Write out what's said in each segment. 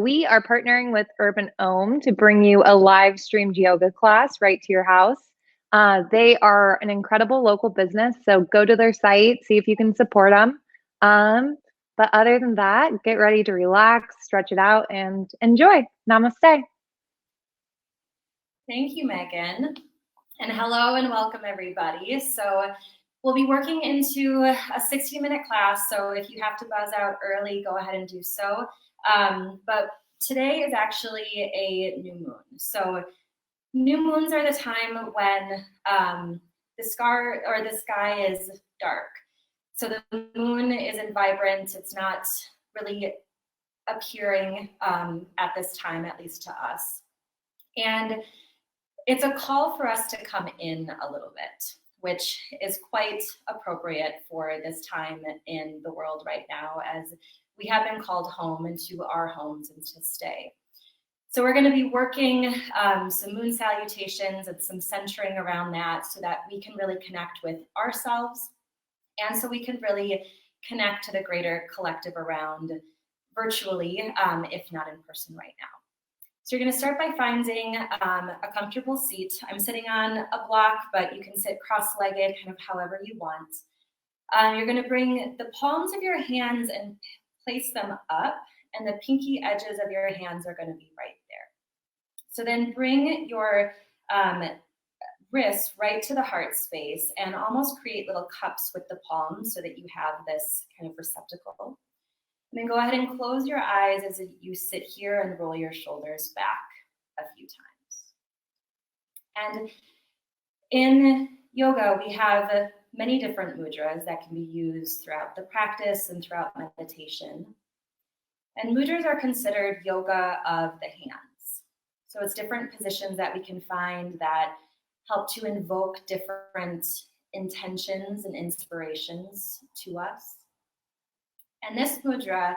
we are partnering with Urban Om to bring you a live streamed yoga class right to your house. They are an incredible local business, so go to their site, see if you can support them. But other than that, get ready to relax, stretch it out, and enjoy. Namaste. Thank you, Megan. And hello and welcome, everybody. So we'll be working into a 60-minute class, so if you have to buzz out early, go ahead and do so. But today is actually a new moon. So new moons are the time when the sky is dark. So the moon isn't vibrant, it's not really appearing at this time, at least to us. And it's a call for us to come in a little bit, which is quite appropriate for this time in the world right now, as we have been called home into our homes and to stay. So we're going to be working some moon salutations and some centering around that so that we can really connect with ourselves and so we can really connect to the greater collective around virtually, if not in person right now. So you're going to start by finding a comfortable seat. I'm sitting on a block, but you can sit cross-legged, kind of however you want. You're going to bring the palms of your hands and place them up, and the pinky edges of your hands are going to be right there. So then bring your wrists right to the heart space and almost create little cups with the palms so that you have this kind of receptacle. And then go ahead and close your eyes as you sit here and roll your shoulders back a few times. And in yoga, we have many different mudras that can be used throughout the practice and throughout meditation. And mudras are considered yoga of the hands. So it's different positions that we can find that help to invoke different intentions and inspirations to us. And this mudra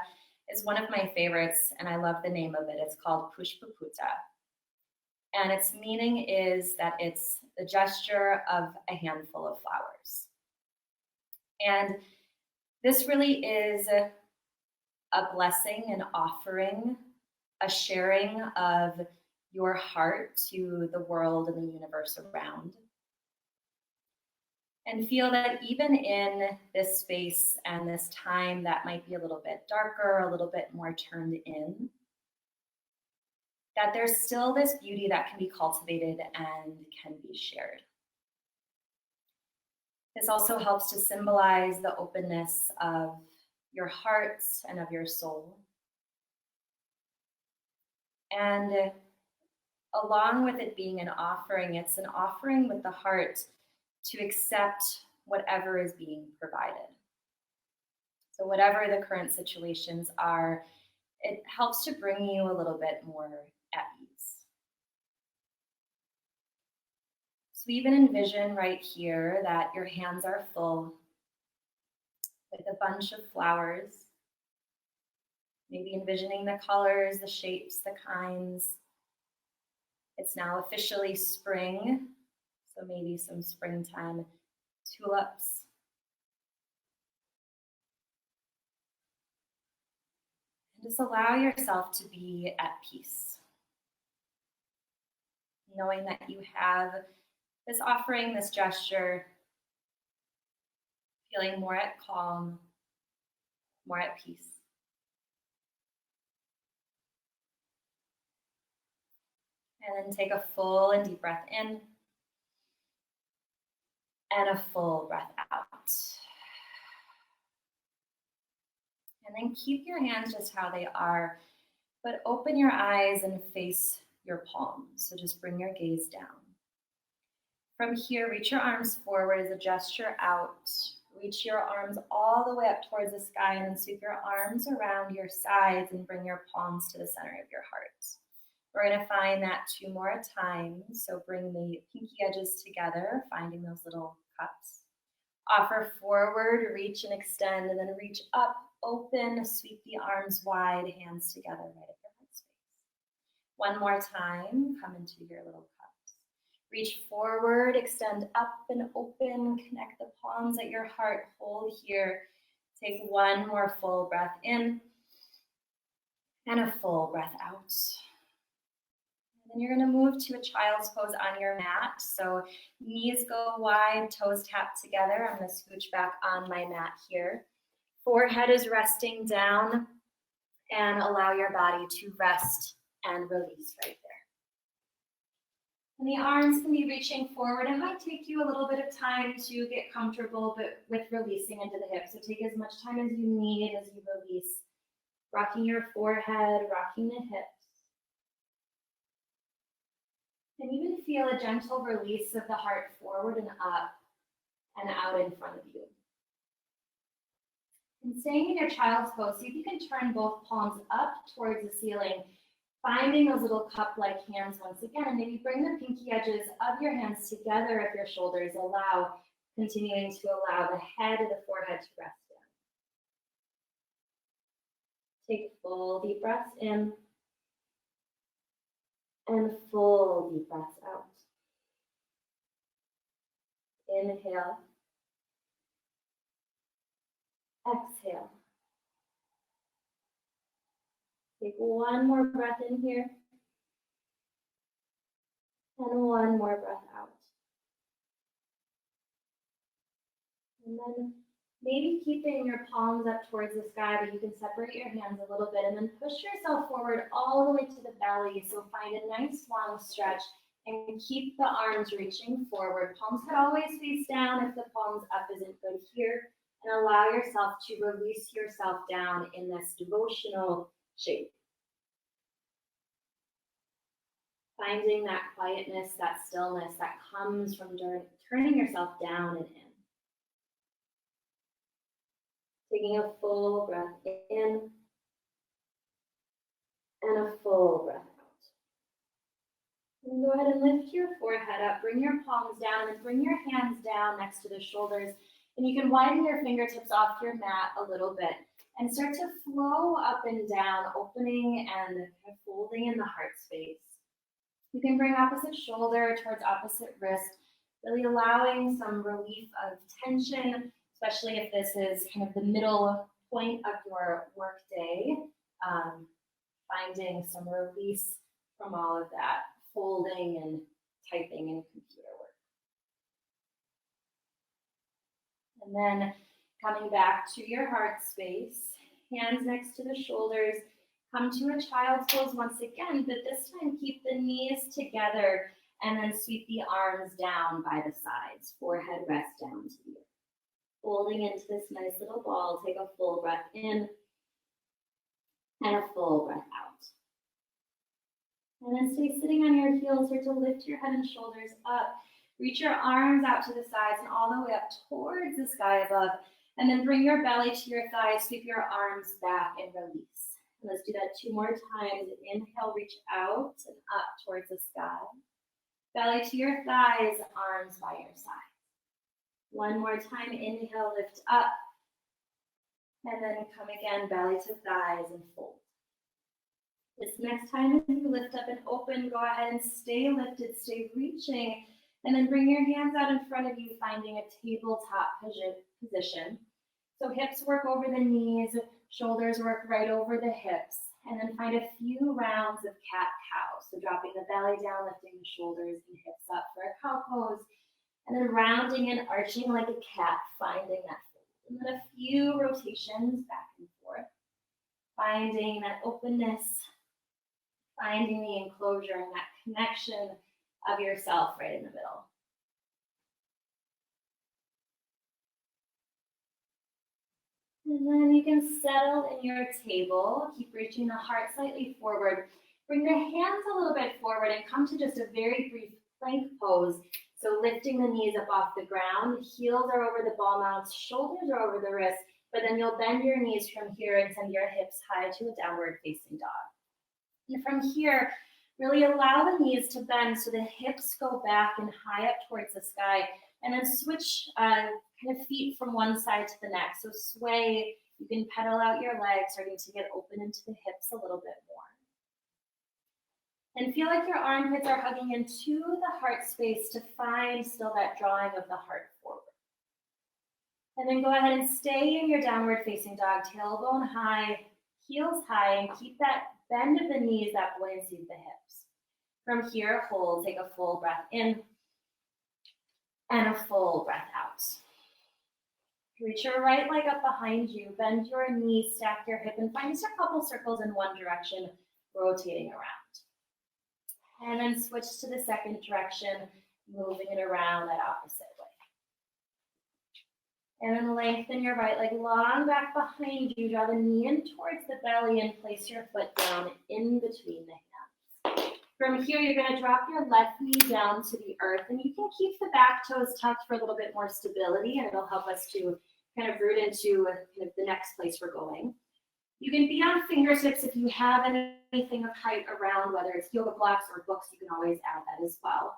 is one of my favorites, and I love the name of it. It's called Pushpaputa. And its meaning is that it's the gesture of a handful of flowers. And this really is a blessing, an offering, a sharing of your heart to the world and the universe around. And feel that even in this space and this time that might be a little bit darker, a little bit more turned in, that there's still this beauty that can be cultivated and can be shared. This also helps to symbolize the openness of your heart and of your soul. And along with it being an offering, it's an offering with the heart to accept whatever is being provided. So whatever the current situations are, it helps to bring you a little bit more at ease. So even envision right here that your hands are full with a bunch of flowers, maybe envisioning the colors, the shapes, the kinds. It's now officially spring. So maybe some springtime tulips. And just allow yourself to be at peace. Knowing that you have this offering, this gesture, feeling more at calm, more at peace. And then take a full and deep breath in. And a full breath out. And then keep your hands just how they are, but open your eyes and face your palms. So just bring your gaze down. From here, reach your arms forward as a gesture out. Reach your arms all the way up towards the sky and then sweep your arms around your sides and bring your palms to the center of your heart. We're going to find that 2 more times. So bring the pinky edges together, finding those little cups. Offer forward, reach and extend, and then reach up, open, sweep the arms wide, hands together right at your heart space. 1 more time, come into your little cups. Reach forward, extend up and open, connect the palms at your heart, hold here. Take 1 more full breath in. And a full breath out. And then you're going to move to a child's pose on your mat. So knees go wide, toes tap together. I'm going to scooch back on my mat here. Forehead is resting down, and allow your body to rest and release right there. And the arms can be reaching forward. It might take you a little bit of time to get comfortable with releasing into the hips. So take as much time as you need as you release. Rocking your forehead, rocking the hips. And even feel a gentle release of the heart forward and up and out in front of you. And staying in your child's pose, see if you can turn both palms up towards the ceiling, finding those little cup-like hands once again, and maybe bring the pinky edges of your hands together if your shoulders allow, continuing to allow the head of the forehead to rest down. Take full deep breaths in and full deep breaths out. Inhale. Exhale. Take one more breath in here. And one more breath out. And then maybe keeping your palms up towards the sky, but you can separate your hands a little bit and then push yourself forward all the way to the belly. So find a nice long stretch and keep the arms reaching forward. Palms could always face down if the palms up isn't good here. And allow yourself to release yourself down in this devotional shape. Finding that quietness, that stillness that comes from turning yourself down and in. Taking a full breath in and a full breath out. And go ahead and lift your forehead up, bring your palms down, and then bring your hands down next to the shoulders. And you can widen your fingertips off your mat a little bit and start to flow up and down, opening and kind of folding in the heart space. You can bring opposite shoulder towards opposite wrist, really allowing some relief of tension, especially if this is kind of the middle point of your work day, finding some release from all of that folding and typing and computer work. And then coming back to your heart space, hands next to the shoulders, come to a child's pose once again, but this time keep the knees together and then sweep the arms down by the sides, forehead rest down to the earth. Folding into this nice little ball, take a full breath in and a full breath out. And then stay sitting on your heels, start to lift your head and shoulders up. Reach your arms out to the sides and all the way up towards the sky above. And then bring your belly to your thighs, sweep your arms back and release. And let's do that 2 more times. Inhale, reach out and up towards the sky. Belly to your thighs, arms by your side. 1 more time, inhale, lift up. And then come again, belly to thighs and fold. This next time, as you lift up and open, go ahead and stay lifted, stay reaching. And then bring your hands out in front of you, finding a tabletop position. So hips work over the knees, shoulders work right over the hips. And then find a few rounds of cat-cow. So dropping the belly down, lifting the shoulders and hips up for a cow pose. And then rounding and arching like a cat, finding that fold. And then a few rotations back and forth. Finding that openness, finding the enclosure and that connection of yourself right in the middle. And then you can settle in your table. Keep reaching the heart slightly forward. Bring the hands a little bit forward and come to just a very brief plank pose. So lifting the knees up off the ground, heels are over the ball mounts, shoulders are over the wrists, but then you'll bend your knees from here and send your hips high to a downward facing dog. And from here, really allow the knees to bend so the hips go back and high up towards the sky, and then switch kind of feet from one side to the next. So sway, you can pedal out your legs, starting to get open into the hips a little bit more. And feel like your armpits are hugging into the heart space to find still that drawing of the heart forward. And then go ahead and stay in your downward facing dog, tailbone high, heels high, and keep that bend of the knees, that buoyancy of the hips. From here, hold, take a full breath in and a full breath out. Reach your right leg up behind you, bend your knees, stack your hip, and find just a couple circles in one direction, rotating around. And then switch to the second direction, moving it around that opposite way. And then lengthen your right leg long back behind you, draw the knee in towards the belly, and place your foot down in between the hands. From here, you're going to drop your left knee down to the earth, and you can keep the back toes tucked for a little bit more stability, and it'll help us to kind of root into kind of the next place we're going. You can be on fingertips if you have anything of height around, whether it's yoga blocks or books, you can always add that as well.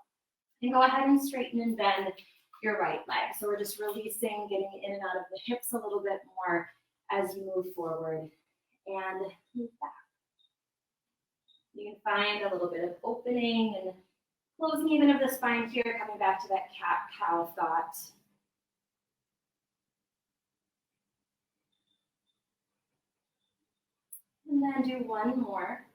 And go ahead and straighten and bend your right leg. So we're just releasing, getting in and out of the hips a little bit more as you move forward and move back. You can find a little bit of opening and closing even of the spine here, coming back to that cat-cow thought. And then do one more.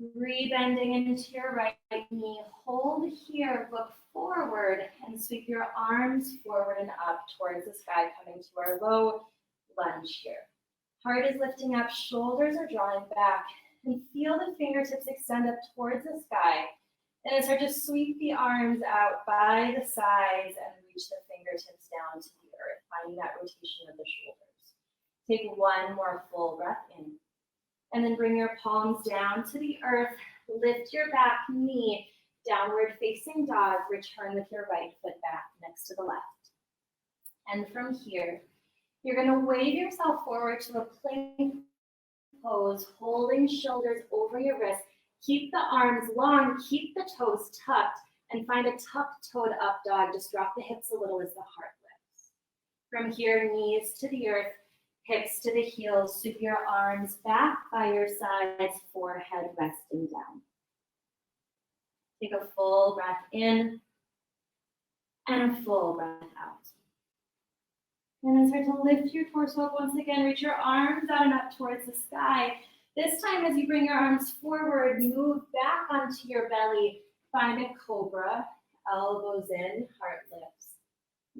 Rebending into your right knee. Hold here, look forward, and sweep your arms forward and up towards the sky, coming to our low lunge here. Heart is lifting up, shoulders are drawing back, and feel the fingertips extend up towards the sky. And then start to sweep the arms out by the sides and reach the fingertips down to the earth, finding that rotation of the shoulders. Take one more full breath in. And then bring your palms down to the earth. Lift your back knee, downward facing dog. Return with your right foot back next to the left. And from here, you're going to wave yourself forward to a plank pose, holding shoulders over your wrist. Keep the arms long, keep the toes tucked, and find a tuck-toed up dog. Just drop the hips a little as the heart lifts. From here, knees to the earth, hips to the heels, sweep your arms back by your sides, forehead resting down. Take a full breath in and a full breath out. And then start to lift your torso up once again. Reach your arms out and up towards the sky. This time, as you bring your arms forward, move back onto your belly. Find a cobra, elbows in, heart lifts.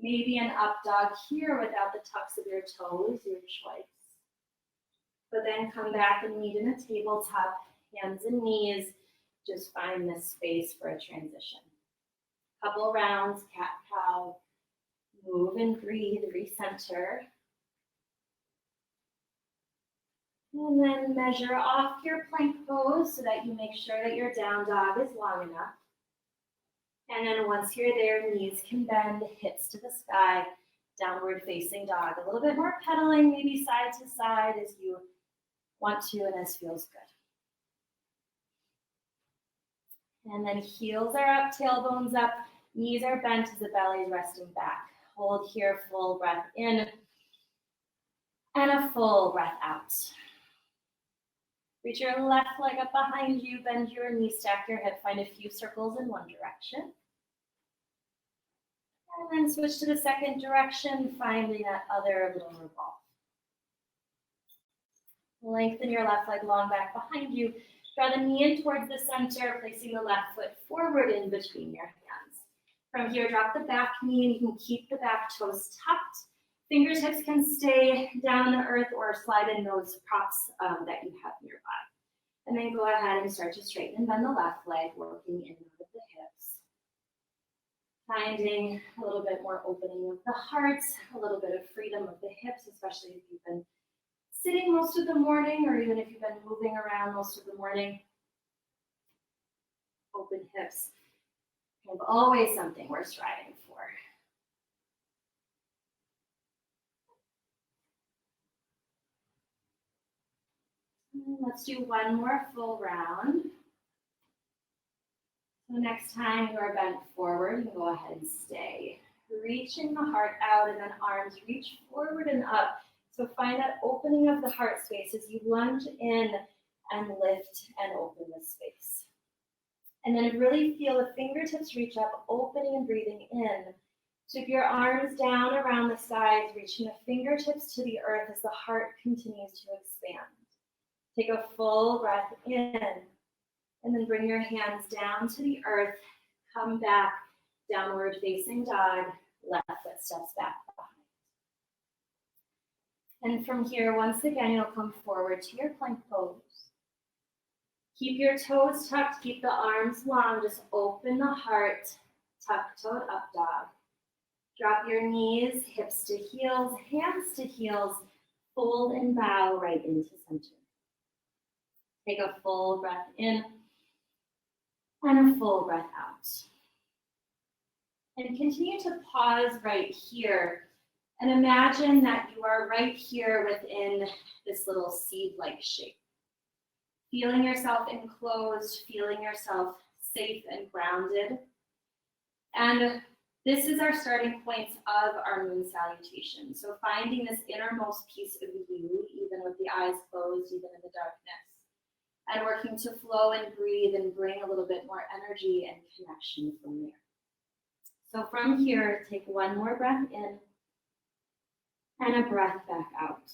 Maybe an up dog here without the tucks of your toes, your choice. But then come back and meet in a tabletop, hands and knees. Just find this space for a transition. Couple rounds, cat-cow. Move and breathe, recenter. And then measure off your plank pose so that you make sure that your down dog is long enough. And then once you're there, knees can bend, hips to the sky, downward facing dog. A little bit more pedaling, maybe side to side as you want to and as feels good. And then heels are up, tailbones up, knees are bent as the belly is resting back. Hold here, full breath in and a full breath out. Reach your left leg up behind you, bend your knee, stack your hip, find a few circles in one direction. And then switch to the second direction, finding that other little revolve. Lengthen your left leg long back behind you. Draw the knee in towards the center, placing the left foot forward in between your hands. From here, drop the back knee, and you can keep the back toes tucked. Fingertips can stay down the earth or slide in those props that you have nearby. And then go ahead and start to straighten and bend the left leg, working in and out of the hips. Finding a little bit more opening of the heart, a little bit of freedom of the hips, especially if you've been sitting most of the morning or even if you've been moving around most of the morning. Open hips. Kind of always something we're striving for. Let's do one more full round. So next time you are bent forward, you can go ahead and stay. Reaching the heart out, and then arms reach forward and up. So find that opening of the heart space as you lunge in and lift and open the space. And then really feel the fingertips reach up, opening and breathing in Sweep your arms down around the sides, reaching the fingertips to the earth as the heart continues to expand. Take a full breath in, and then bring your hands down to the earth. Come back, downward facing dog, left foot steps back behind. And from here, once again, you'll come forward to your plank pose. Keep your toes tucked, keep the arms long, just open the heart, tuck-toed up dog. Drop your knees, hips to heels, hands to heels, fold and bow right into center. Take a full breath in and a full breath out. And continue to pause right here and imagine that you are right here within this little seed-like shape. Feeling yourself enclosed, feeling yourself safe and grounded. And this is our starting point of our moon salutation. So finding this innermost piece of you, even with the eyes closed, even in the darkness, and working to flow and breathe and bring a little bit more energy and connection from there. So from here, take one more breath in and a breath back out.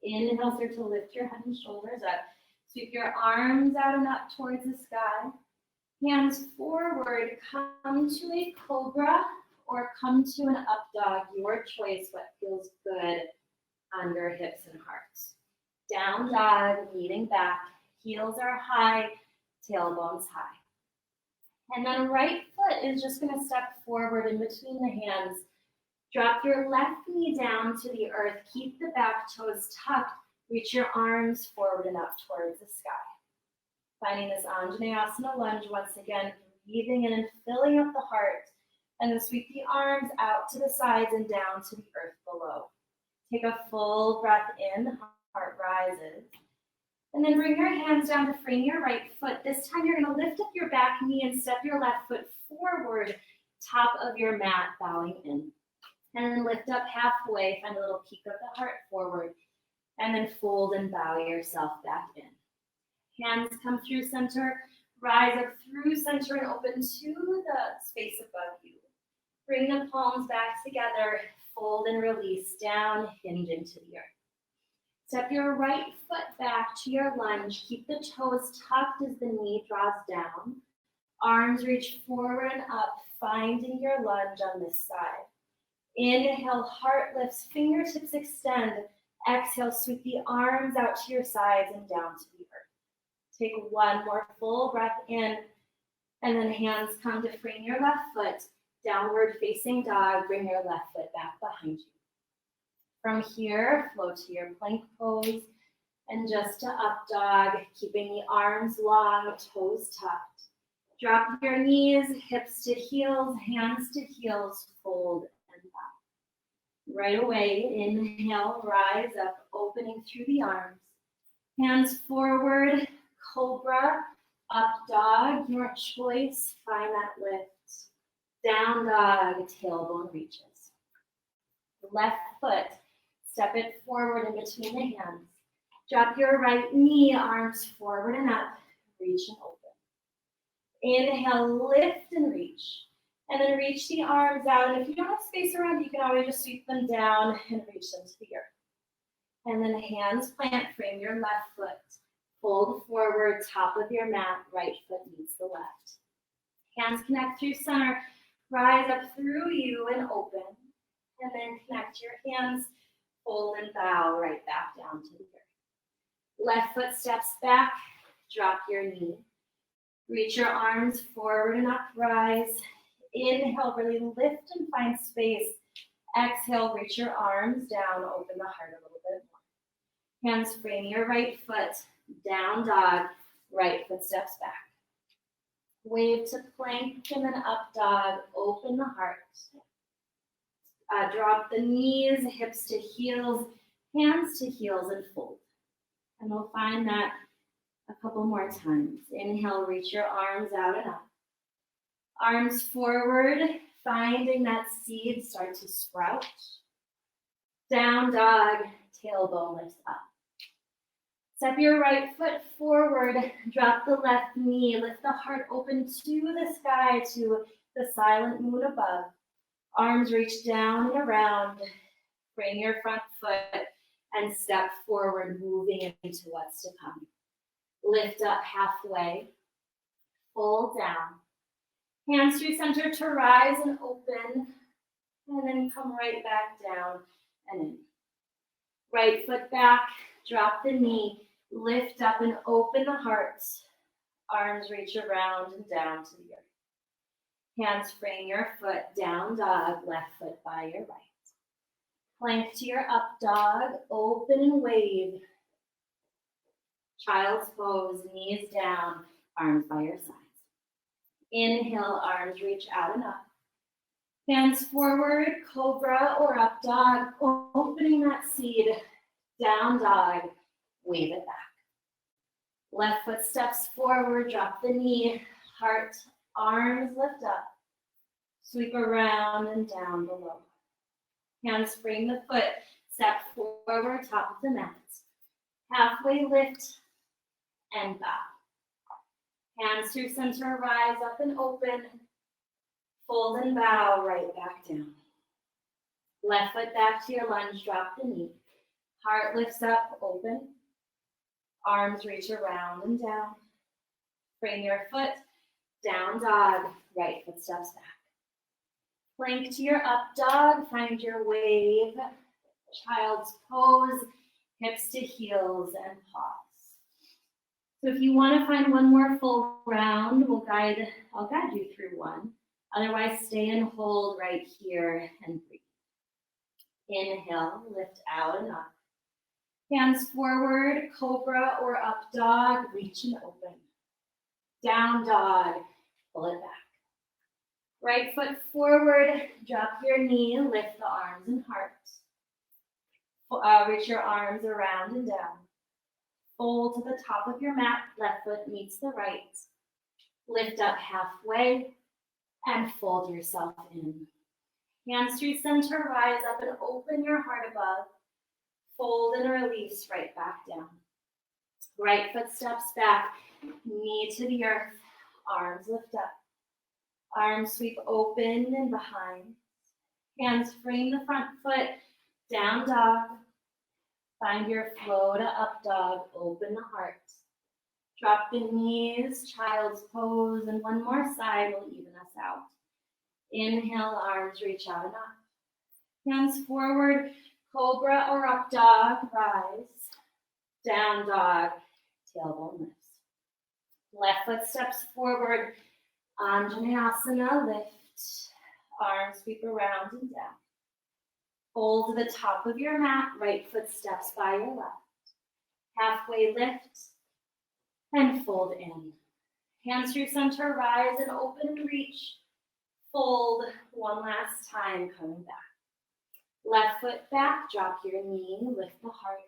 Inhale, start to lift your head and shoulders up. Sweep your arms out and up towards the sky. Hands forward, come to a cobra or come to an up dog, your choice, what feels good under hips and hearts. Down dog, leaning back, heels are high, tailbones high. And then right foot is just gonna step forward in between the hands. Drop your left knee down to the earth, keep the back toes tucked, reach your arms forward and up towards the sky. Finding this Anjaneyasana lunge once again, breathing in and filling up the heart, and then sweep the arms out to the sides and down to the earth below. Take a full breath in, heart rises, and then bring your hands down to frame your right foot. This time you're gonna lift up your back knee and step your left foot forward, top of your mat, bowing in. And then lift up halfway, find a little peek of the heart forward, and then fold and bow yourself back in. Hands come through center, rise up through center and open to the space above you. Bring the palms back together, fold and release down, hinge into the earth. Step your right foot back to your lunge. Keep the toes tucked as the knee draws down. Arms reach forward and up, finding your lunge on this side. Inhale, heart lifts, fingertips extend. Exhale, sweep the arms out to your sides and down to the earth. Take one more full breath in, and then hands come to frame your left foot. Downward facing dog, bring your left foot back behind you. From here, flow to your plank pose, and just to up dog, keeping the arms long, toes tucked. Drop your knees, hips to heels, hands to heels, fold and bow. Right away, inhale, rise up, opening through the arms. Hands forward, cobra, up dog, your choice, find that lift. Down dog, tailbone reaches. Left foot, step it forward in between the hands. Drop your right knee, arms forward and up, reach and open. Inhale, lift and reach. And then reach the arms out. And if you don't have space around, you can always just sweep them down and reach them to the earth. And then hands plant, frame your left foot. Fold forward, top of your mat, right foot meets the left. Hands connect through center, rise up through you and open. And then connect your hands, fold and bow right back down to the earth. Left foot steps back, drop your knee. Reach your arms forward and up, rise. Inhale, really lift and find space. Exhale, reach your arms down, open the heart a little bit more. Hands frame your right foot, down dog, right foot steps back. Wave to plank and then up dog, open the heart. Drop the knees, hips to heels, hands to heels and fold. And we'll find that a couple more times. Inhale, reach your arms out and up. Arms forward, finding that seed start to sprout. Down dog, tailbone lifts up. Step your right foot forward, drop the left knee, lift the heart open to the sky to the silent moon above. Arms reach down and around. Bring your front foot and step forward, moving into what's to come. Lift up halfway. Fold down. Hands through center to rise and open. And then come right back down and in. Right foot back. Drop the knee. Lift up and open the heart. Arms reach around and down to the earth. Hands frame your foot, down dog, left foot by your right. Plank to your up dog, open and wave. Child's pose, knees down, arms by your sides. Inhale, arms reach out and up. Hands forward, cobra or up dog, opening that seed, down dog, wave it back. Left foot steps forward, drop the knee, heart, arms lift up. Sweep around and down below. Hands frame the foot, step forward, top of the mat. Halfway lift and bow. Hands through center, rise up and open. Fold and bow, right back down. Left foot back to your lunge, drop the knee. Heart lifts up, open. Arms reach around and down. Frame your foot, down dog, right foot steps back. Plank to your up dog, find your wave. Child's pose, hips to heels and pause. So if you want to find one more full round, I'll guide you through one. Otherwise, stay and hold right here and breathe. Inhale, lift out and up. Hands forward, cobra or up dog, reach and open. Down dog, pull it back. Right foot forward, drop your knee, lift the arms and heart. Reach your arms around and down. Fold to the top of your mat, left foot meets the right. Lift up halfway and fold yourself in. Hands through center, rise up and open your heart above. Fold and release right back down. Right foot steps back, knee to the earth, arms lift up. Arms sweep open and behind. Hands frame the front foot, down dog. Find your flow to up dog, open the heart. Drop the knees, child's pose, and one more side will even us out. Inhale, arms reach out and up. Hands forward, cobra or up dog, rise. Down dog, tailbone lifts. Left foot steps forward, Anjaneyasana, lift. Arms sweep around and down. Fold to the top of your mat, right foot steps by your left. Halfway lift and fold in. Hands through center, rise and open and reach. Fold one last time, coming back. Left foot back, drop your knee, lift the heart.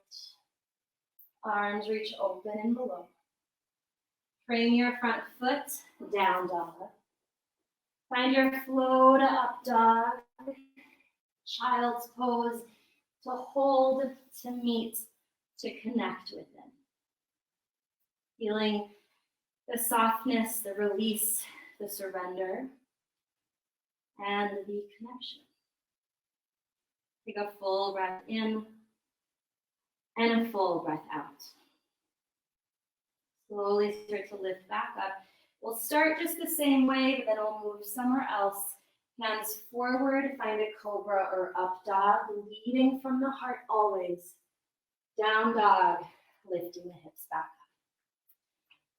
Arms reach open and below. Frame your front foot, down dog. Find your flow to up dog. Child's pose, to hold, to meet, to connect within. Feeling the softness, the release, the surrender, and the connection. Take a full breath in and a full breath out. Slowly start to lift back up. We'll start just the same way, but then we'll move somewhere else. Hands forward, find a cobra or up dog, leading from the heart always. Down dog, lifting the hips back up.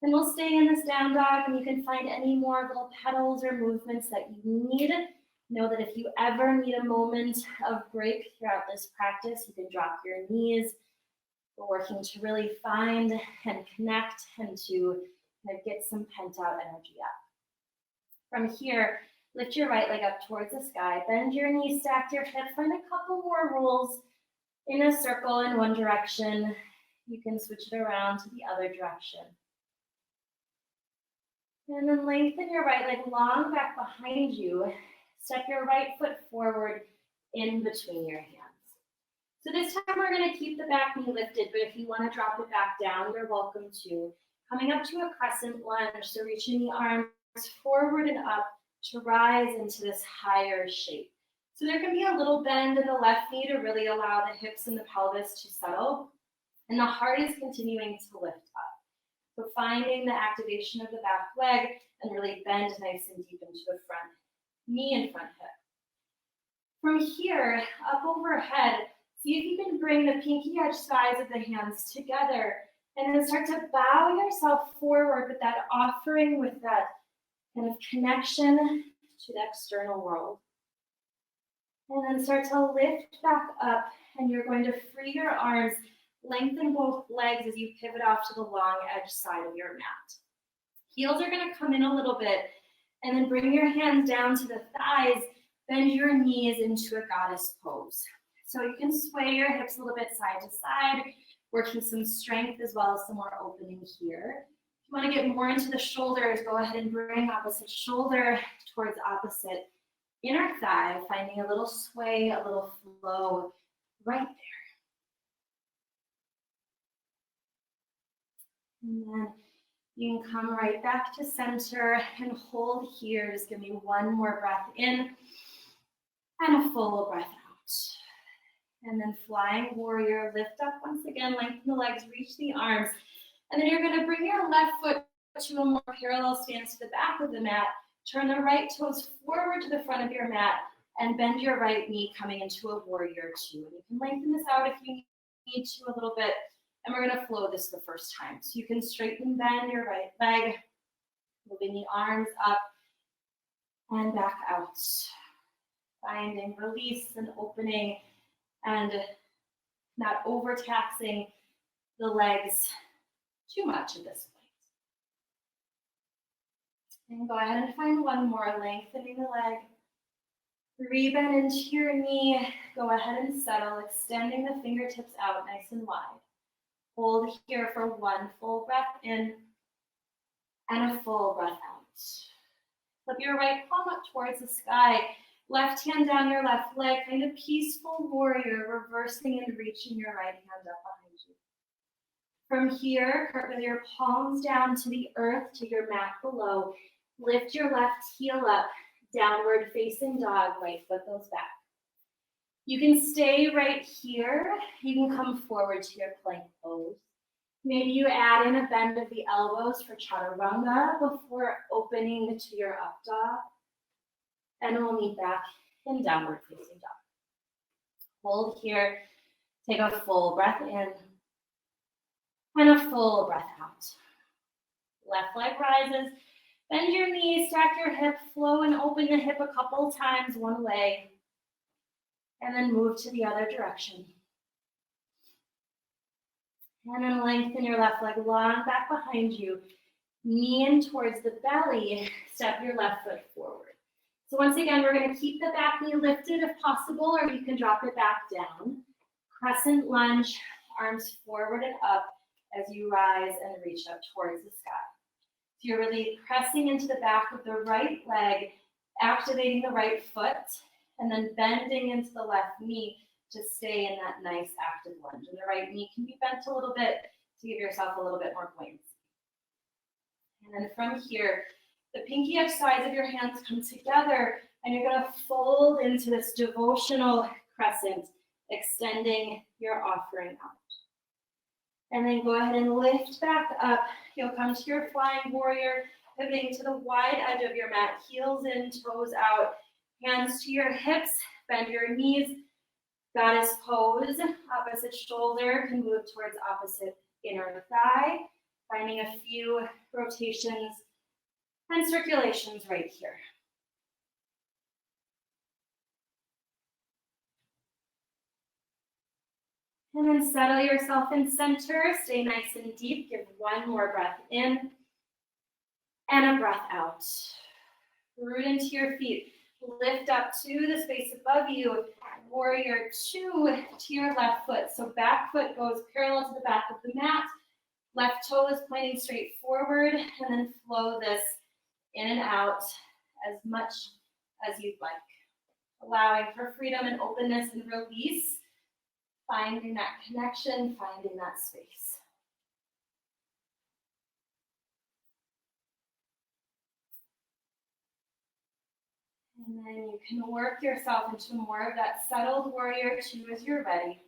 And we'll stay in this down dog, and you can find any more little petals or movements that you need. Know that if you ever need a moment of break throughout this practice, you can drop your knees. We're working to really find and connect and to kind of get some pent out energy up. From here, lift your right leg up towards the sky, bend your knees, stack your hip, find a couple more rolls in a circle in one direction. You can switch it around to the other direction. And then lengthen your right leg long back behind you. Step your right foot forward in between your hands. So this time we're going to keep the back knee lifted, but if you want to drop it back down, you're welcome to. Coming up to a crescent lunge, so reaching the arms forward and up, to rise into this higher shape. So there can be a little bend in the left knee to really allow the hips and the pelvis to settle, and the heart is continuing to lift up. So finding the activation of the back leg and really bend nice and deep into the front knee and front hip. From here, up overhead, see if you can bring the pinky edge sides of the hands together and then start to bow yourself forward with that offering, with that kind of connection to the external world. And then start to lift back up, and you're going to free your arms, lengthen both legs as you pivot off to the long edge side of your mat. Heels are going to come in a little bit, and then bring your hands down to the thighs, bend your knees into a goddess pose. So you can sway your hips a little bit side to side, working some strength as well as some more opening here. If you want to get more into the shoulders, go ahead and bring opposite shoulder towards opposite inner thigh, finding a little sway, a little flow right there. And then you can come right back to center and hold here. Just give me one more breath in and a full breath out. And then flying warrior, lift up once again, lengthen the legs, reach the arms. And then you're going to bring your left foot to a more parallel stance to the back of the mat. Turn the right toes forward to the front of your mat and bend your right knee, coming into a warrior two. And you can lengthen this out if you need to a little bit. And we're going to flow this the first time. So you can straighten, bend your right leg, moving the arms up and back out. Finding release and opening and not overtaxing the legs too much at this point. And go ahead and find one more, lengthening the leg. Rebend into your knee. Go ahead and settle, extending the fingertips out nice and wide. Hold here for one full breath in and a full breath out. Flip your right palm up towards the sky. Left hand down your left leg, kind of peaceful warrior, reversing and reaching your right hand up behind you. From here, with your palms down to the earth, to your mat below, lift your left heel up, downward facing dog, right foot goes back. You can stay right here. You can come forward to your plank pose. Maybe you add in a bend of the elbows for chaturanga before opening to your up dog. And we'll meet back in downward facing dog. Hold here. Take a full breath in and a full breath out. Left leg rises. Bend your knees, stack your hip, flow and open the hip a couple times one way. And then move to the other direction. And then lengthen your left leg long back behind you. Knee in towards the belly. Step your left foot forward. So once again, we're going to keep the back knee lifted if possible, or you can drop it back down. Crescent lunge, arms forward and up as you rise and reach up towards the sky. So you're really pressing into the back of the right leg, activating the right foot, and then bending into the left knee to stay in that nice active lunge. And the right knee can be bent a little bit to give yourself a little bit more buoyancy. And then from here, the pinky edge sides of your hands come together, and you're going to fold into this devotional crescent, extending your offering out. And then go ahead and lift back up. You'll come to your flying warrior, pivoting to the wide edge of your mat, heels in, toes out, hands to your hips, bend your knees, goddess pose. Opposite shoulder can move towards opposite inner thigh, finding a few rotations and circulations right here. And then settle yourself in center. Stay nice and deep. Give one more breath in and a breath out. Root into your feet. Lift up to the space above you. Warrior two to your left foot. So back foot goes parallel to the back of the mat. Left toe is pointing straight forward, and then flow this in and out as much as you'd like. Allowing for freedom and openness and release. Finding that connection, finding that space. And then you can work yourself into more of that settled warrior two as you're ready.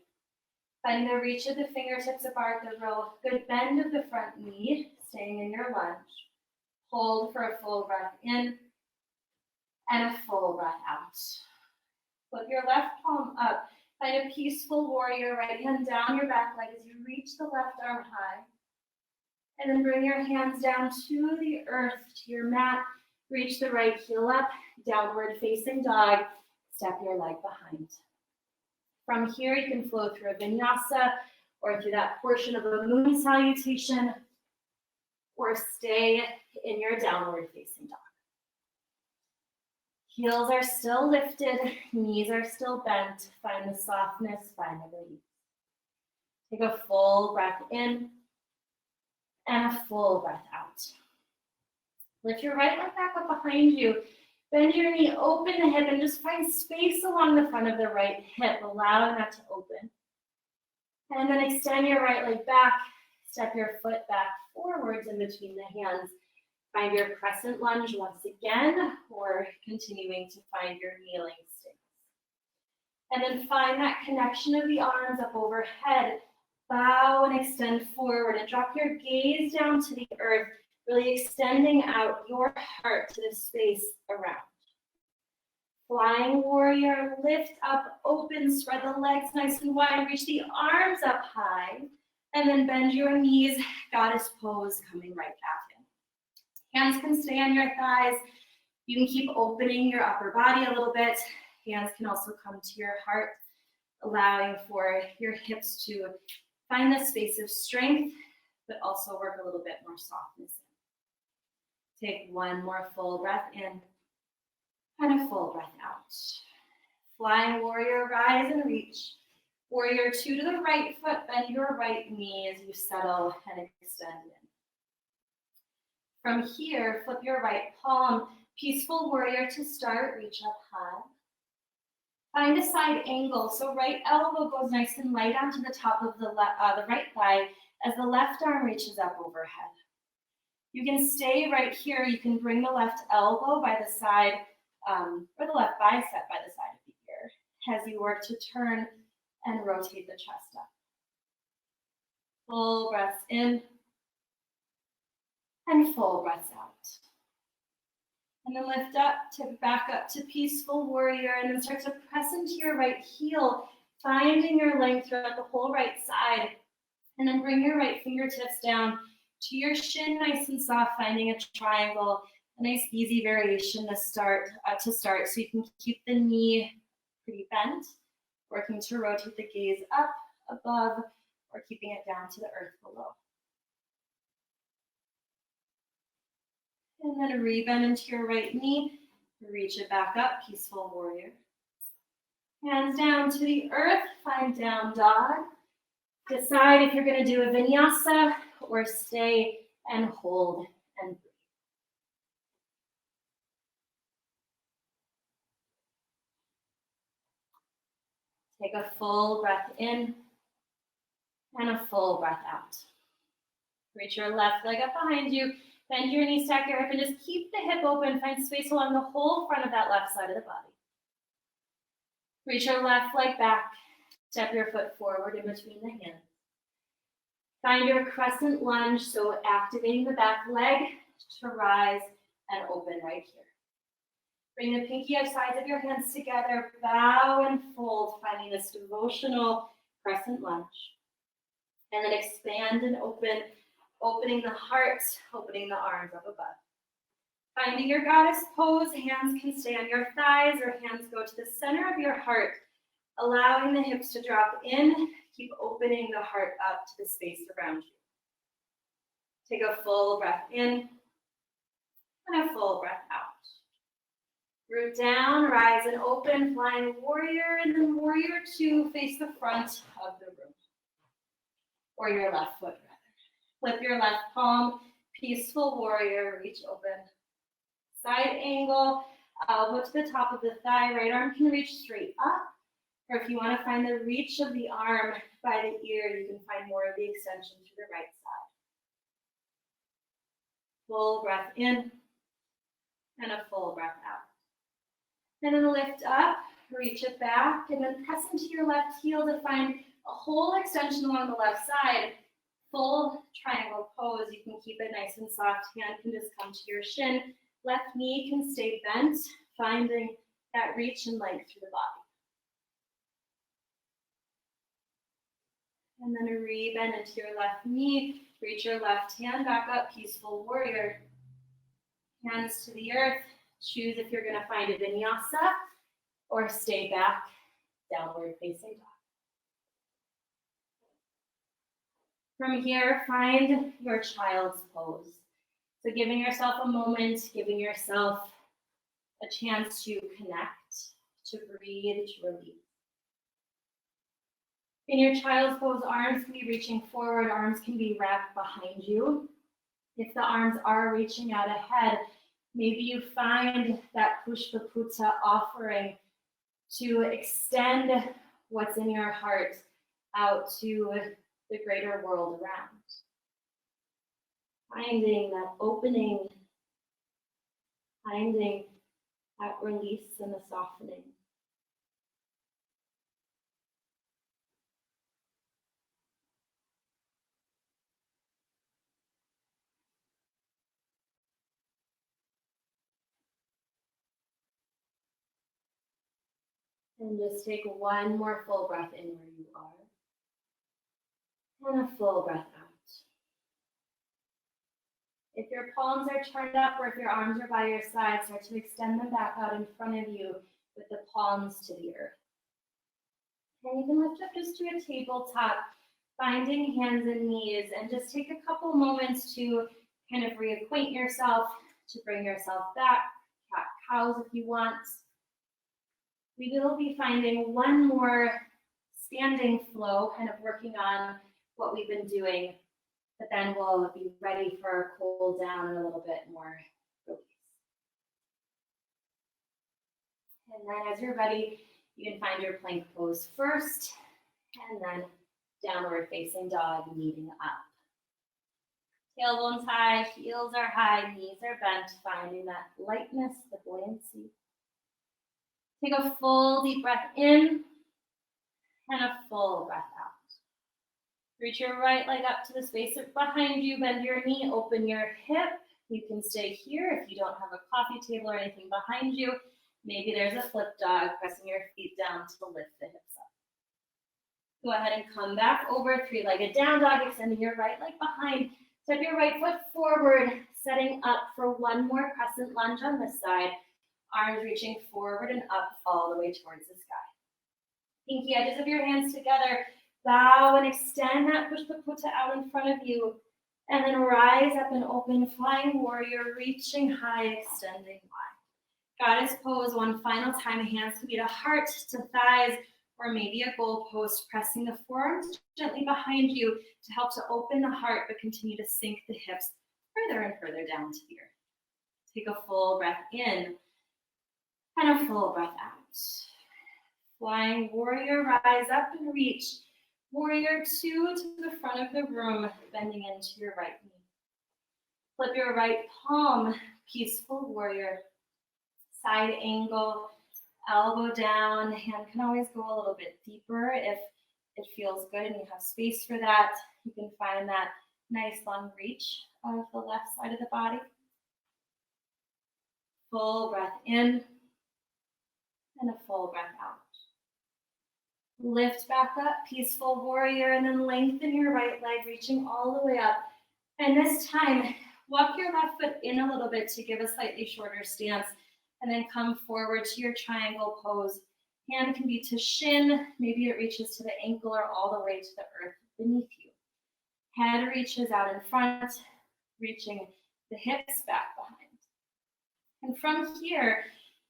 Find the reach of the fingertips apart, the real good bend of the front knee, staying in your lunge. Hold for a full breath in and a full breath out. Flip your left palm up. Find a peaceful warrior, right hand down your back leg as you reach the left arm high. And then bring your hands down to the earth, to your mat. Reach the right heel up, downward facing dog. Step your leg behind. From here, you can flow through a vinyasa or through that portion of a moon salutation, or stay in your downward facing dog. Heels are still lifted, knees are still bent. Find the softness, find the release. Take a full breath in and a full breath out. Lift your right leg back up behind you. Bend your knee, open the hip, and just find space along the front of the right hip, allowing that to open. And then extend your right leg back. Step your foot back forwards in between the hands. Find your crescent lunge once again, or continuing to find your kneeling stance. And then find that connection of the arms up overhead. Bow and extend forward and drop your gaze down to the earth, really extending out your heart to the space around. Flying warrior, lift up, open, spread the legs nice and wide, reach the arms up high, and then bend your knees, goddess pose, coming right back in. Hands can stay on your thighs. You can keep opening your upper body a little bit. Hands can also come to your heart, allowing for your hips to find the space of strength, but also work a little bit more softness in. Take one more full breath in and a full breath out. Flying warrior, rise and reach. Warrior two to the right foot, bend your right knee as you settle and extend in. From here, flip your right palm, peaceful warrior to start, reach up high. Find a side angle, so right elbow goes nice and light onto the top of the right thigh as the left arm reaches up overhead. You can stay right here. You can bring the left elbow by the side, or the left bicep by the side of the ear as you work to turn and rotate the chest up. Full breaths in and full breaths out. And then lift up to back up to peaceful warrior, and then start to press into your right heel, finding your length throughout the whole right side. And then bring your right fingertips down to your shin, nice and soft, finding a triangle, a nice easy variation to start. So you can keep the knee pretty bent, working to rotate the gaze up, above, or keeping it down to the earth below. And then rebend into your right knee, reach it back up, peaceful warrior. Hands down to the earth, find down dog. Decide if you're going to do a vinyasa or stay and hold and breathe. Take a full breath in and a full breath out. Reach your left leg up behind you. Bend your knee, stack your hip, and just keep the hip open. Find space along the whole front of that left side of the body. Reach your left leg back. Step your foot forward in between the hands. Find your crescent lunge, so activating the back leg to rise and open right here. Bring the pinky sides of your hands together, bow and fold, finding this devotional crescent lunge. And then expand and open, opening the heart, opening the arms up above. Finding your goddess pose, hands can stay on your thighs or hands go to the center of your heart, allowing the hips to drop in, keep opening the heart up to the space around you. Take a full breath in and a full breath out. Root down, rise and open, flying warrior, and then warrior two, face the front of the room. Or your left foot, rather. Flip your left palm, peaceful warrior, reach open. Side angle, elbow to the top of the thigh, right arm can reach straight up. Or if you want to find the reach of the arm by the ear, you can find more of the extension to the right side. Full breath in and a full breath out. And then lift up, reach it back, and then press into your left heel to find a whole extension along the left side. Full triangle pose. You can keep it nice and soft. Hand can just come to your shin. Left knee can stay bent, finding that reach and length through the body. And then a re-bend into your left knee. Reach your left hand back up, peaceful warrior. Hands to the earth. Choose if you're going to find a vinyasa or stay back, downward facing dog. From here, find your child's pose. So giving yourself a moment, giving yourself a chance to connect, to breathe, to release. In your child's pose, arms can be reaching forward, arms can be wrapped behind you. If the arms are reaching out ahead, maybe you find that Pushpaputa offering to extend what's in your heart out to the greater world around. Finding that opening, finding that release and the softening. And just take one more full breath in where you are. And a full breath out. If your palms are turned up or if your arms are by your side, start to extend them back out in front of you with the palms to the earth. And you can lift up just to a tabletop, finding hands and knees, and just take a couple moments to kind of reacquaint yourself, to bring yourself back, cat-cows if you want. We will be finding one more standing flow, kind of working on what we've been doing, but then we'll be ready for a cool down and a little bit more release. And then as you're ready, you can find your plank pose first, and then downward facing dog, kneading up. Tailbones high, heels are high, knees are bent, finding that lightness, the buoyancy. Take a full deep breath in and a full breath out. Reach your right leg up to the space behind you, bend your knee, open your hip. You can stay here if you don't have a coffee table or anything behind you. Maybe there's a flip dog, pressing your feet down to lift the hips up. Go ahead and come back over, three-legged down dog, extending your right leg behind. Step your right foot forward, setting up for one more crescent lunge on this side. Arms reaching forward and up all the way towards the sky. Pinky edges of your hands together. Bow and extend that Pushpaputa out in front of you. And then rise up and open, flying warrior, reaching high, extending wide. Goddess pose one final time. Hands can be to heart, to thighs, or maybe a goalpost, pressing the forearms gently behind you to help to open the heart, but continue to sink the hips further and further down to the earth. Take a full breath in and a full breath out. Flying warrior, rise up and reach. Warrior two to the front of the room, bending into your right knee. Flip your right palm, peaceful warrior. Side angle, elbow down. Hand can always go a little bit deeper if it feels good and you have space for that. You can find that nice long reach of the left side of the body. Full breath in and a full breath out. Lift back up, peaceful warrior, and then lengthen your right leg, reaching all the way up. And this time, walk your left foot in a little bit to give a slightly shorter stance, and then come forward to your triangle pose. Hand can be to shin, maybe it reaches to the ankle or all the way to the earth beneath you. Head reaches out in front, reaching the hips back behind. And from here,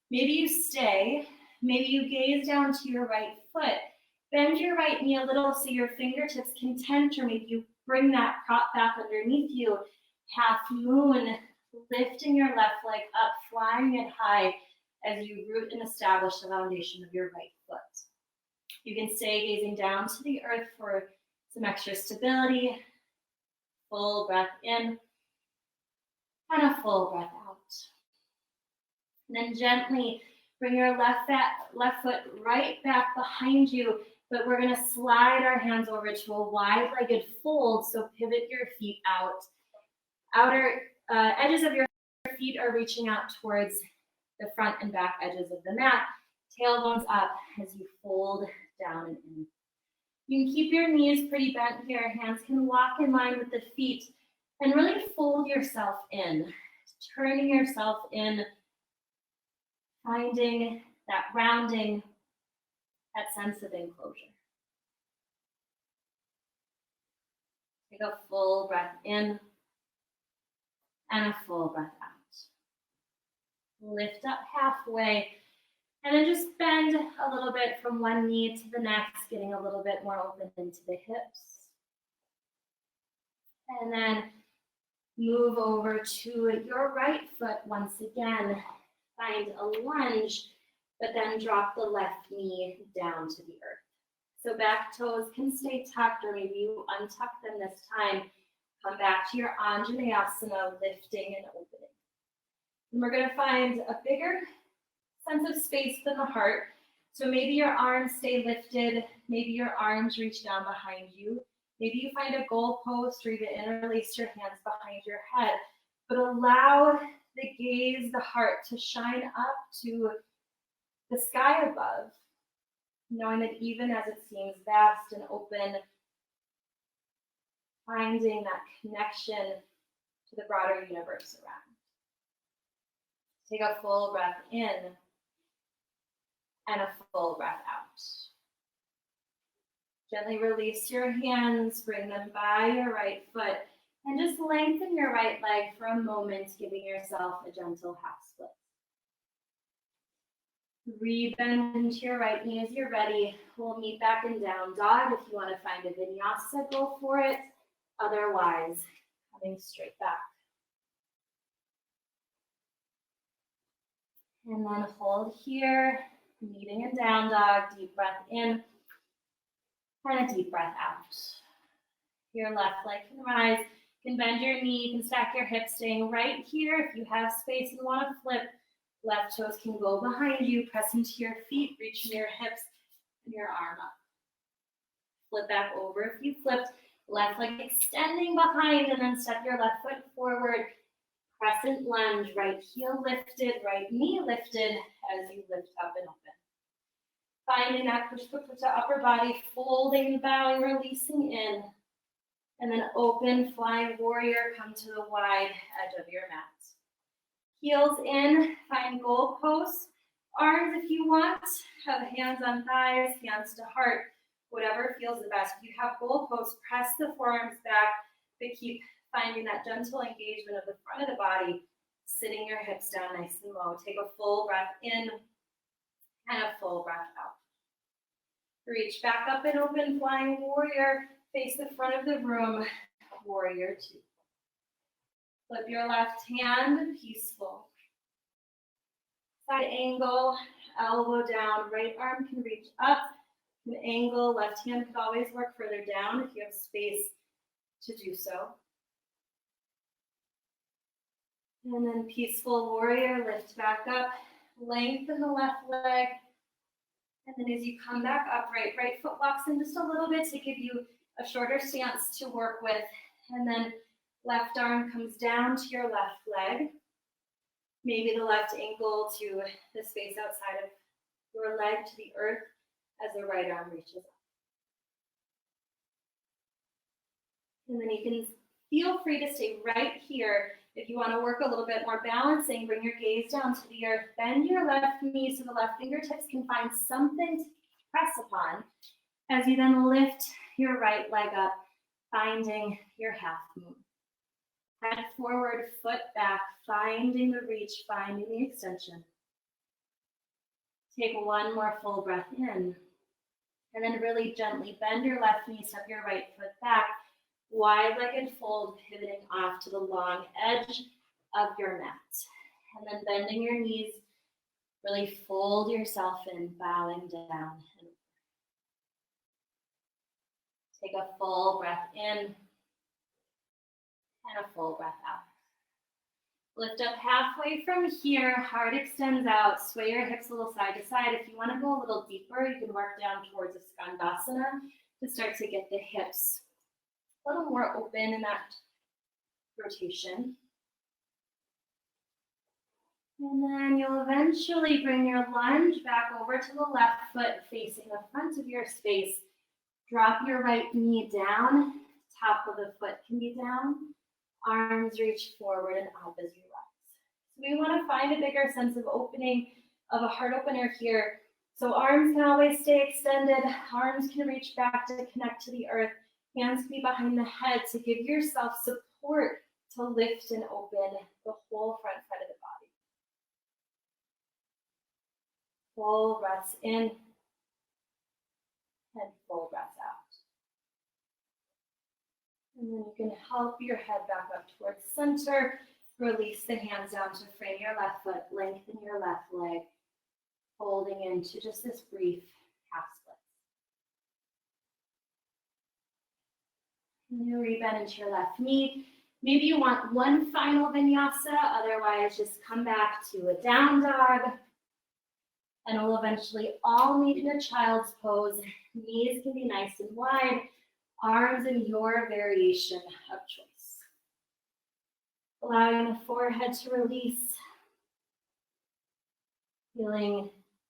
maybe you stay, maybe you gaze down to your right foot. Bend your right knee a little so your fingertips can tench, or maybe you bring that prop back underneath you. Half moon, lifting your left leg up, flying it high as you root and establish the foundation of your right foot. You can stay gazing down to the earth for some extra stability. Full breath in and a full breath out. And then gently Bring your left foot right back behind you, but we're gonna slide our hands over to a wide-legged fold, so pivot your feet out. Outer edges of your feet are reaching out towards the front and back edges of the mat. Tailbones up as you fold down and in. You can keep your knees pretty bent here. Hands can walk in line with the feet and really fold yourself in, turning yourself in, finding that grounding, that sense of enclosure. Take a full breath in and a full breath out. Lift up halfway, and then just bend a little bit from one knee to the next, getting a little bit more open into the hips. And then move over to your right foot once again. Find a lunge, but then drop the left knee down to the earth. So back toes can stay tucked, or maybe you untuck them this time. Come back to your Anjaneyasana, lifting and opening. And we're gonna find a bigger sense of space than the heart. So maybe your arms stay lifted, maybe your arms reach down behind you. Maybe you find a goalpost or even interlace your hands behind your head, but allow the gaze, the heart to shine up to the sky above, knowing that even as it seems vast and open, finding that connection to the broader universe around. Take a full breath in and a full breath out. Gently release your hands, bring them by your right foot, and just lengthen your right leg for a moment, giving yourself a gentle half split. Rebend into your right knee as you're ready. We'll meet back in down dog. If you want to find a vinyasa, go for it. Otherwise, coming straight back. And then hold here, meeting in down dog. Deep breath in and a deep breath out. Your left leg can rise. You can bend your knee, you can stack your hips, staying right here. If you have space and want to flip, left toes can go behind you, press into your feet, reaching your hips and your arm up. Flip back over if you flipped, left leg extending behind, and then step your left foot forward. Crescent lunge, right heel lifted, right knee lifted as you lift up and open. Finding that push-push upper body, folding, bowing, releasing in. And then open, flying warrior, come to the wide edge of your mat. Heels in, find goalposts. Arms if you want, have hands on thighs, hands to heart, whatever feels the best. If you have goalposts, press the forearms back, but keep finding that gentle engagement of the front of the body, sitting your hips down nice and low. Take a full breath in and a full breath out. Reach back up and open, flying warrior. Face the front of the room, warrior two. Flip your left hand, peaceful. Side angle, elbow down, right arm can reach up. An angle, left hand could always work further down if you have space to do so. And then peaceful warrior, lift back up, lengthen the left leg. And then as you come back upright, right foot walks in just a little bit to give you a shorter stance to work with. And then left arm comes down to your left leg. Maybe the left ankle to the space outside of your leg to the earth as the right arm reaches up. And then you can feel free to stay right here. If you want to work a little bit more balancing, bring your gaze down to the earth. Bend your left knee so the left fingertips can find something to press upon as you then lift your right leg up, finding your half moon. Head forward, foot back, finding the reach, finding the extension. Take one more full breath in, and then really gently bend your left knee, step your right foot back, wide-legged fold, pivoting off to the long edge of your mat. And then bending your knees, really fold yourself in, bowing down. Take a full breath in and a full breath out. Lift up halfway from here, heart extends out, sway your hips a little side to side. If you want to go a little deeper, you can work down towards a skandasana to start to get the hips a little more open in that rotation. And then you'll eventually bring your lunge back over to the left foot facing the front of your space. Drop your right knee down, top of the foot can be down. Arms reach forward and up as you rise. So we want to find a bigger sense of opening, of a heart opener here. So arms can always stay extended. Arms can reach back to connect to the earth. Hands can be behind the head to give yourself support to lift and open the whole front side of the body. Full breaths in and full breaths out. And then you can help your head back up towards center. Release the hands down to frame your left foot. Lengthen your left leg. Folding into just this brief half split. And you rebend into your left knee. Maybe you want one final vinyasa. Otherwise, just come back to a down dog. And we'll eventually all meet in a child's pose. Knees can be nice and wide. Arms in your variation of choice. Allowing the forehead to release. Feeling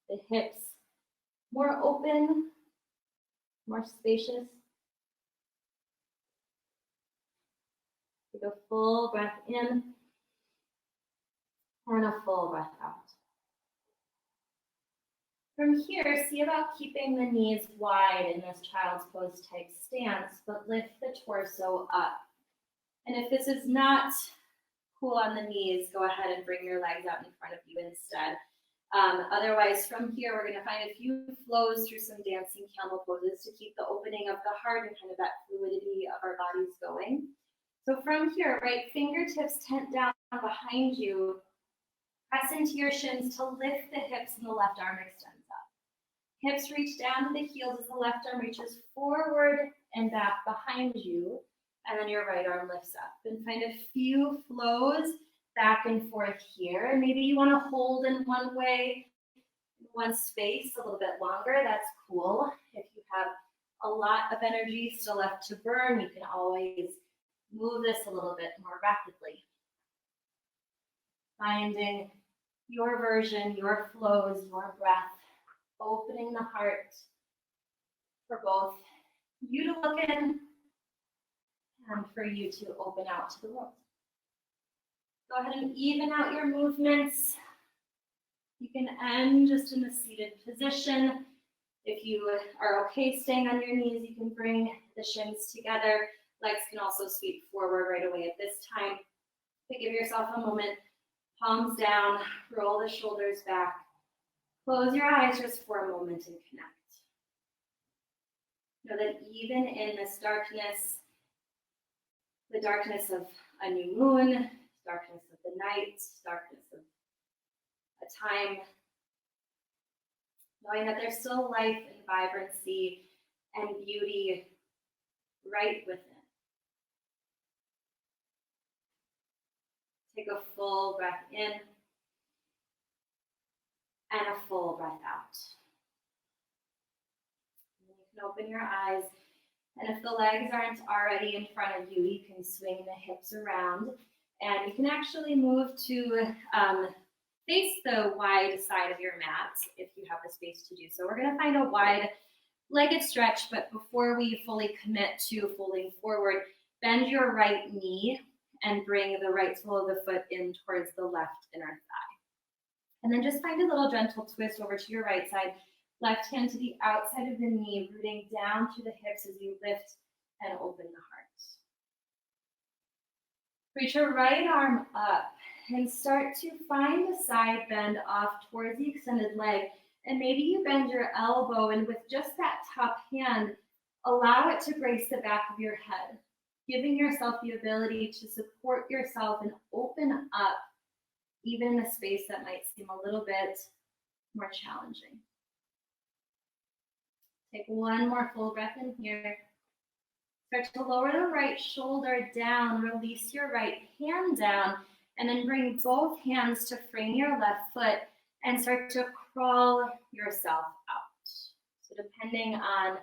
the hips more open, more spacious. Take a full breath in and a full breath out. From here, see about keeping the knees wide in this child's pose type stance, but lift the torso up. And if this is not cool on the knees, go ahead and bring your legs out in front of you instead. Otherwise, from here, we're going to find a few flows through some dancing camel poses to keep the opening of the heart and kind of that fluidity of our bodies going. So from here, right fingertips tent down behind you. Press into your shins to lift the hips and the left arm extends up. Hips reach down to the heels as the left arm reaches forward and back behind you. And then your right arm lifts up. And find a few flows back and forth here. And maybe you want to hold in one way, one space a little bit longer. That's cool. If you have a lot of energy still left to burn, you can always move this a little bit more rapidly. Finding your version, your flows, your breath, opening the heart for both you to look in and for you to open out to the world. Go ahead and even out your movements. You can end just in the seated position. If you are okay staying on your knees, you can bring the shins together. Legs can also sweep forward right away at this time. But give yourself a moment. Palms down, roll the shoulders back. Close your eyes just for a moment and connect. Know that even in this darkness, the darkness of a new moon, darkness of the night, darkness of a time, knowing that there's still life and vibrancy and beauty right within. Take a full breath in and a full breath out. And you can open your eyes, and if the legs aren't already in front of you, you can swing the hips around, and you can actually move to face the wide side of your mat if you have the space to do so. We're going to find a wide legged stretch, but before we fully commit to folding forward, bend your right knee and bring the right sole of the foot in towards the left inner thigh. And then just find a little gentle twist over to your right side. Left hand to the outside of the knee, rooting down through the hips as you lift and open the heart. Reach your right arm up and start to find a side bend off towards the extended leg. And maybe you bend your elbow, and with just that top hand, allow it to grace the back of your head, giving yourself the ability to support yourself and open up even in a space that might seem a little bit more challenging. Take one more full breath in here. Start to lower the right shoulder down, release your right hand down, And then bring both hands to frame your left foot and start to crawl yourself out. So depending on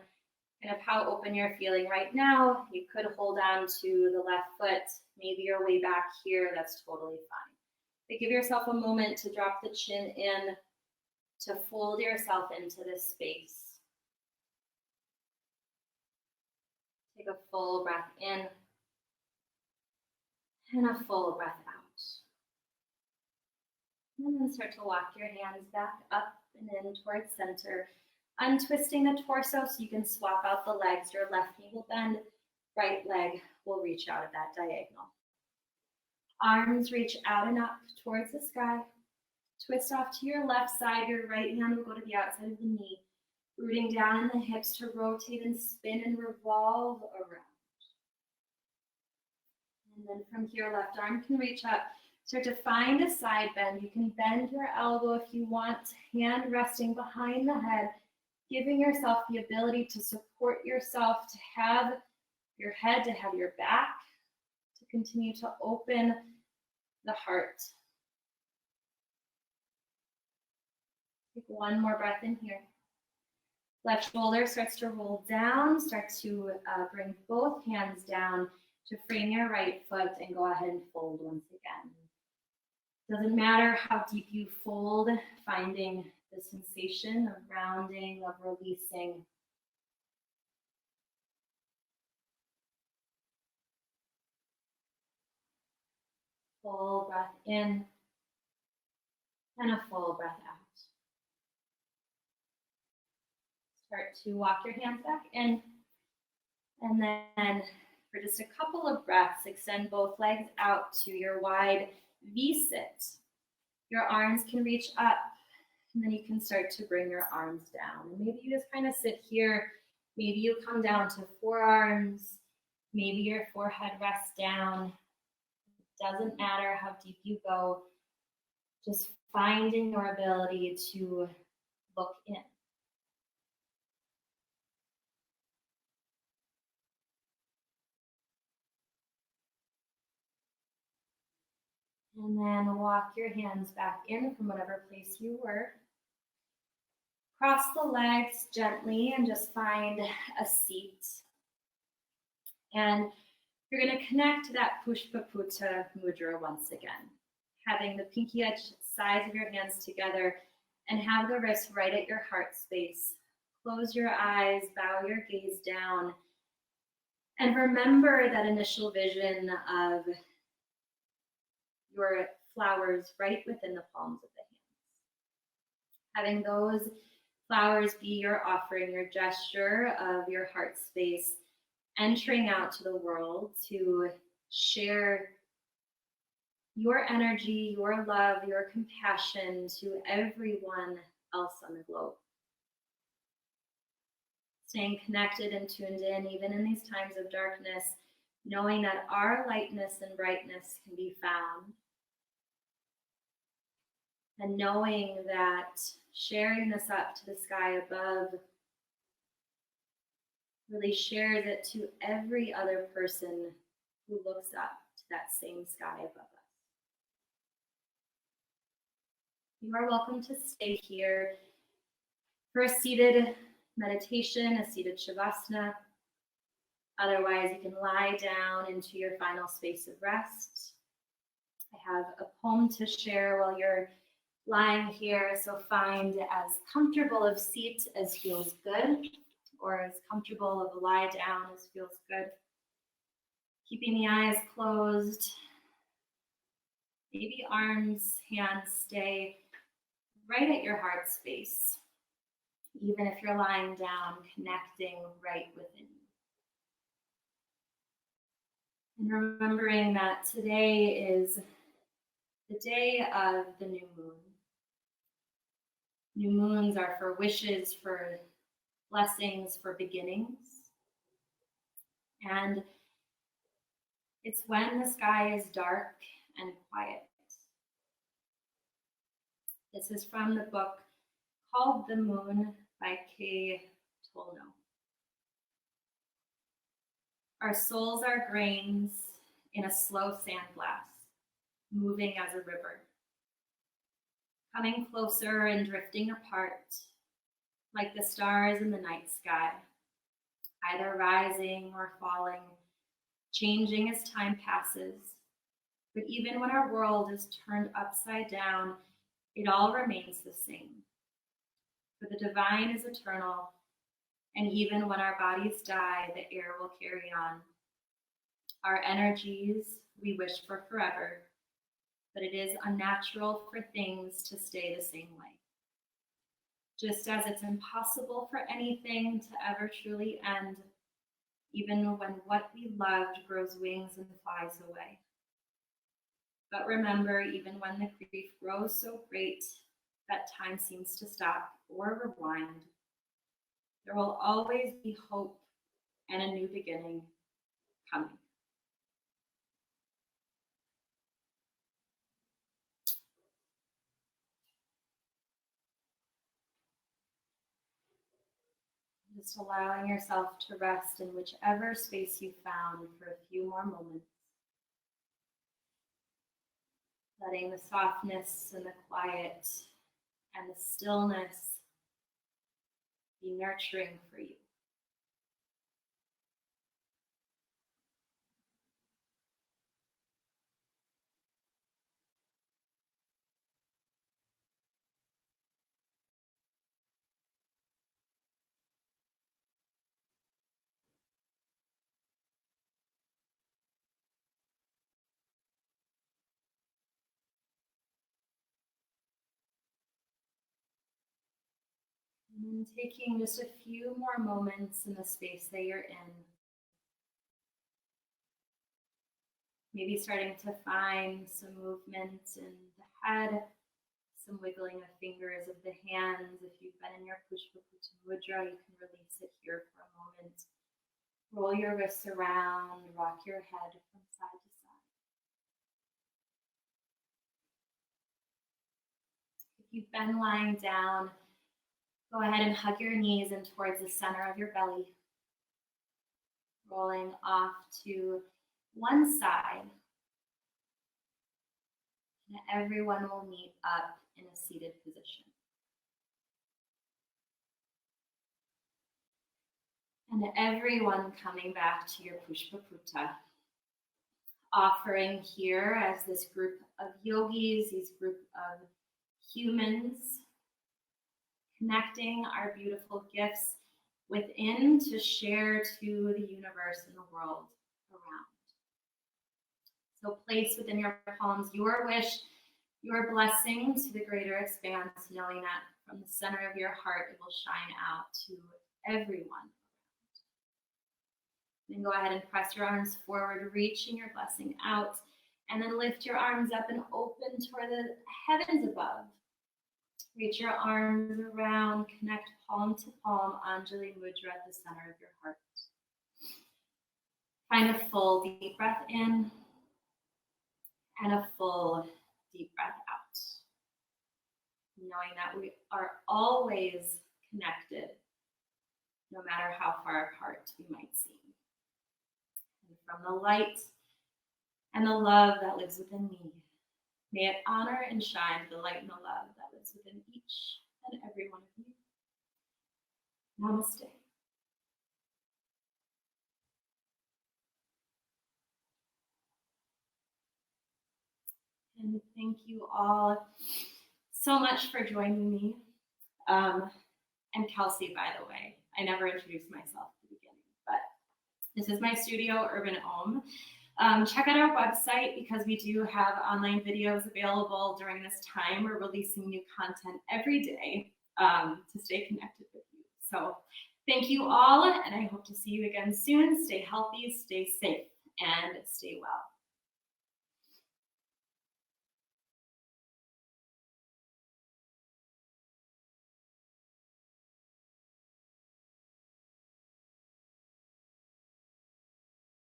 kind of how open you're feeling right now, you could hold on to the left foot. Maybe you're way back here, that's totally fine. But give yourself a moment to drop the chin in, to fold yourself into this space. Take a full breath in and a full breath out. And then start to walk your hands back up and in towards center, untwisting the torso so you can swap out the legs. Your left knee will bend, right leg will reach out at that diagonal. Arms reach out and up towards the sky. Twist off to your left side. Your right hand will go to the outside of the knee, rooting down in the hips to rotate and spin and revolve around. And then from here, left arm can reach up. Start to find a side bend. You can bend your elbow if you want, hand resting behind the head, giving yourself the ability to support yourself, to have your head, to have your back, to continue to open the heart. Take one more breath in here. Left shoulder starts to roll down. Start to bring both hands down to frame your right foot and go ahead and fold once again. Doesn't matter how deep you fold, finding the sensation of rounding, of releasing. Full breath in and a full breath out. Start to walk your hands back in, and then for just a couple of breaths, extend both legs out to your wide V-sit. Your arms can reach up, and then you can start to bring your arms down. And maybe you just kind of sit here. Maybe you come down to forearms. Maybe your forehead rests down. It doesn't matter how deep you go. Just finding your ability to look in. And then walk your hands back in from whatever place you were. Cross the legs gently and just find a seat. And you're going to connect that Pushpaputa Mudra once again. Having the pinky edge sides of your hands together and have the wrists right at your heart space. Close your eyes, bow your gaze down, and remember that initial vision of your flowers right within the palms of the hands. Having those flowers be your offering, your gesture of your heart space, entering out to the world to share your energy, your love, your compassion to everyone else on the globe. Staying connected and tuned in, even in these times of darkness, knowing that our lightness and brightness can be found. And knowing that sharing this up to the sky above really shares it to every other person who looks up to that same sky above us. You are welcome to stay here for a seated meditation, a seated shavasana. Otherwise, you can lie down into your final space of rest. I have a poem to share while you're lying here, so find as comfortable of seat as feels good, or as comfortable of a lie down as feels good. Keeping the eyes closed, maybe arms, hands stay right at your heart space, even if you're lying down, connecting right within you. And remembering that today is the day of the new moon. New moons are for wishes, for blessings, for beginnings. And it's when the sky is dark and quiet. This is from the book called The Moon by K. Tolno. Our souls are grains in a slow sandglass. moving as a river, coming closer and drifting apart, like the stars in the night sky, either rising or falling, changing as time passes. But even when our world is turned upside down, it all remains the same. For the divine is eternal, and even when our bodies die, the air will carry on. Our energies we wish for forever, but it is unnatural for things to stay the same way. Just as it's impossible for anything to ever truly end, even when what we loved grows wings and flies away. But remember, even when the grief grows so great that time seems to stop or rewind, there will always be hope and a new beginning coming. Just allowing yourself to rest in whichever space you found for a few more moments. Letting the softness and the quiet and the stillness be nurturing for you. And then taking just a few more moments in the space that you're in. Maybe starting to find some movement in the head, some wiggling of fingers of the hands. If you've been in your Pushpa Mudra, you can release it here for a moment. Roll your wrists around, rock your head from side to side. If you've been lying down, go ahead and hug your knees in towards the center of your belly. Rolling off to one side. And everyone will meet up in a seated position. And everyone coming back to your Pushpa, offering here as this group of yogis, this group of humans, connecting our beautiful gifts within to share to the universe and the world around. So place within your palms your wish, your blessing to the greater expanse, knowing that from the center of your heart, it will shine out to everyone. Then go ahead and press your arms forward, reaching your blessing out, and then lift your arms up and open toward the heavens above. Reach your arms around, connect palm to palm, Anjali Mudra at the center of your heart. Find a full deep breath in and a full deep breath out. Knowing that we are always connected, no matter how far apart we might seem. And from the light and the love that lives within me, may it honor and shine the light and the love that lives within each and every one of you. Namaste. And thank you all so much for joining me. And Kelsey, by the way, I never introduced myself at the beginning, but this is my studio, Urban Om. Check out our website because we do have online videos available during this time. We're releasing new content every day to stay connected with you. So thank you all, and I hope to see you again soon. Stay healthy, stay safe, and stay well.